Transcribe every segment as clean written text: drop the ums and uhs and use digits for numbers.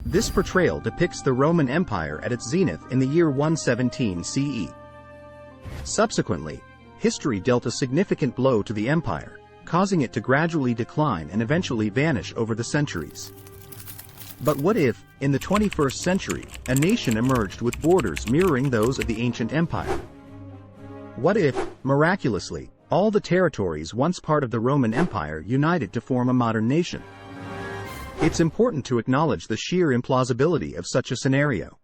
This portrayal depicts the Roman Empire at its zenith in the year 117 CE. Subsequently, history dealt a significant blow to the empire, causing it to gradually decline and eventually vanish over the centuries. But what if, in the 21st century, a nation emerged with borders mirroring those of the ancient empire? What if, miraculously, all the territories once part of the Roman Empire united to form a modern nation? It's important to acknowledge the sheer implausibility of such a scenario.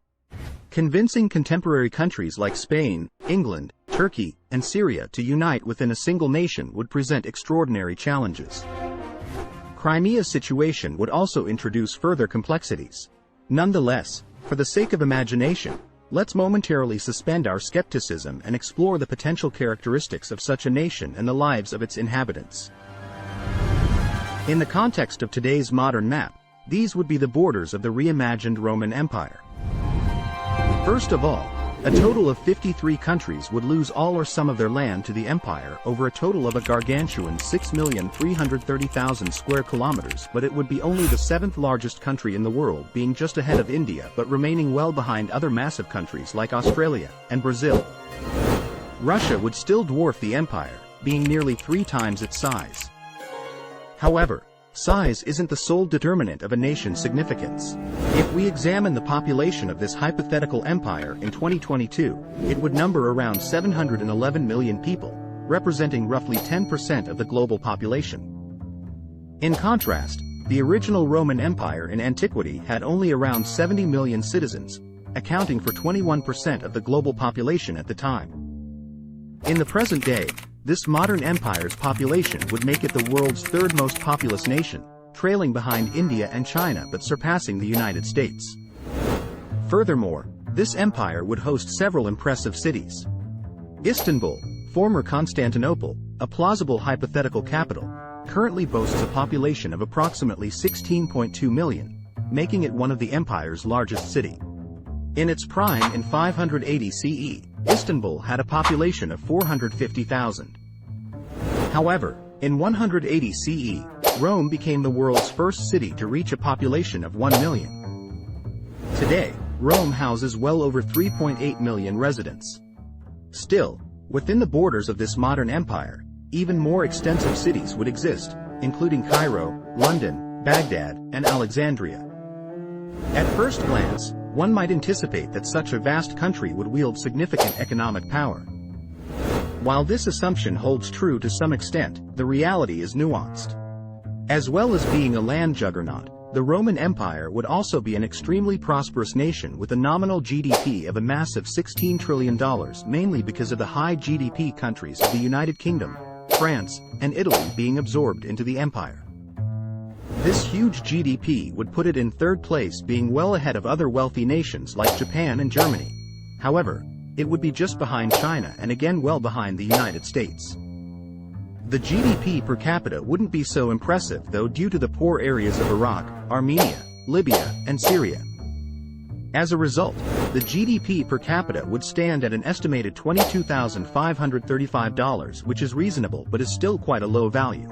Convincing contemporary countries like Spain, England, Turkey, and Syria to unite within a single nation would present extraordinary challenges. Crimea's situation would also introduce further complexities. Nonetheless, for the sake of imagination, let's momentarily suspend our skepticism and explore the potential characteristics of such a nation and the lives of its inhabitants. In the context of today's modern map, these would be the borders of the reimagined Roman Empire. First of all, a total of 53 countries would lose all or some of their land to the empire over a total of a gargantuan 6,330,000 square kilometers, but it would be only the seventh largest country in the world, being just ahead of India but remaining well behind other massive countries like Australia and Brazil. Russia would still dwarf the empire, being nearly 3 times its size. However, size isn't the sole determinant of a nation's significance. If we examine the population of this hypothetical empire in 2022, it would number around 711 million people, representing roughly 10% of the global population. In contrast, the original Roman Empire in antiquity had only around 70 million citizens, accounting for 21% of the global population at the time. In the present day, this modern empire's population would make it the world's third most populous nation, trailing behind India and China but surpassing the United States. Furthermore, this empire would host several impressive cities. Istanbul, former Constantinople, a plausible hypothetical capital, currently boasts a population of approximately 16.2 million, making it one of the empire's largest city. In its prime in 580 CE, Istanbul had a population of 450,000. However, in 180 CE, Rome became the world's first city to reach a population of 1 million. Today, Rome houses well over 3.8 million residents. Still, within the borders of this modern empire, even more extensive cities would exist, including Cairo, London, Baghdad, and Alexandria. At first glance, one might anticipate that such a vast country would wield significant economic power. While this assumption holds true to some extent, the reality is nuanced. As well as being a land juggernaut, the Roman Empire would also be an extremely prosperous nation with a nominal GDP of a massive $16 trillion, mainly because of the high GDP countries of the United Kingdom, France, and Italy being absorbed into the empire. This huge GDP would put it in third place, being well ahead of other wealthy nations like Japan and Germany. However, it would be just behind China and again well behind the United States. The GDP per capita wouldn't be so impressive though, due to the poor areas of Iraq, Armenia, Libya, and Syria. As a result, the GDP per capita would stand at an estimated $22,535, which is reasonable but is still quite a low value.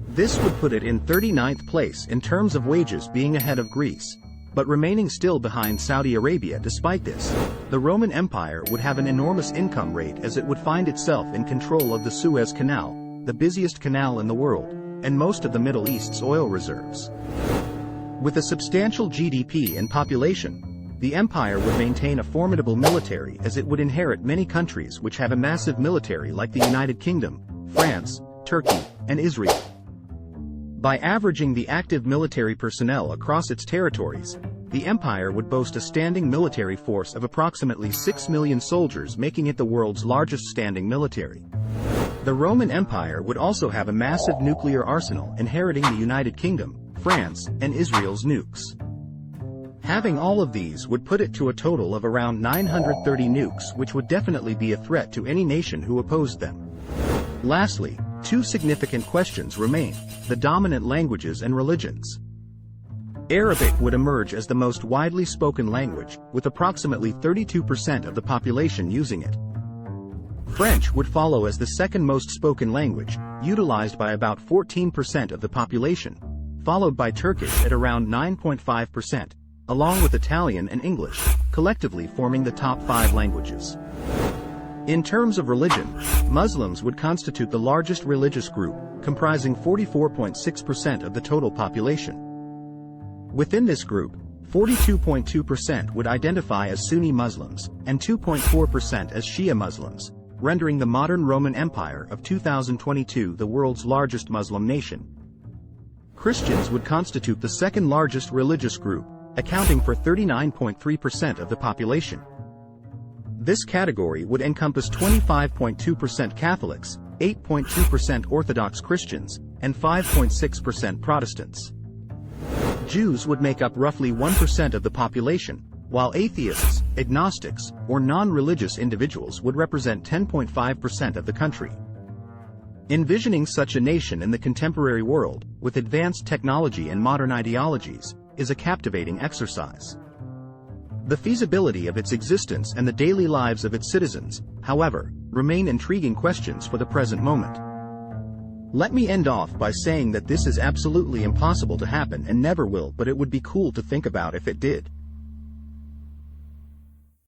This would put it in 39th place in terms of wages, being ahead of Greece, but remaining still behind Saudi Arabia. Despite this, the Roman Empire would have an enormous income rate, as it would find itself in control of the Suez Canal, the busiest canal in the world, and most of the Middle East's oil reserves. With a substantial GDP and population, the empire would maintain a formidable military, as it would inherit many countries which have a massive military like the United Kingdom, France, Turkey, and Israel. By averaging the active military personnel across its territories, the empire would boast a standing military force of approximately 6 million soldiers, making it the world's largest standing military. The Roman Empire would also have a massive nuclear arsenal, inheriting the United Kingdom, France, and Israel's nukes. Having all of these would put it to a total of around 930 nukes, which would definitely be a threat to any nation who opposed them. Lastly, two significant questions remain: the dominant languages and religions. Arabic would emerge as the most widely spoken language, with approximately 32% of the population using it. French would follow as the second most spoken language, utilized by about 14% of the population, followed by Turkish at around 9.5%, along with Italian and English, collectively forming the top 5 languages. In terms of religion, Muslims would constitute the largest religious group, comprising 44.6% of the total population. Within this group, 42.2% would identify as Sunni Muslims, and 2.4% as Shia Muslims, rendering the modern Roman Empire of 2022 the world's largest Muslim nation. Christians would constitute the second largest religious group, accounting for 39.3% of the population. This category would encompass 25.2% Catholics, 8.2% Orthodox Christians, and 5.6% Protestants. Jews would make up roughly 1% of the population, while atheists, agnostics, or non-religious individuals would represent 10.5% of the country. Envisioning such a nation in the contemporary world, with advanced technology and modern ideologies, is a captivating exercise. The feasibility of its existence and the daily lives of its citizens, however, remain intriguing questions for the present moment. Let me end off by saying that this is absolutely impossible to happen and never will, but it would be cool to think about if it did.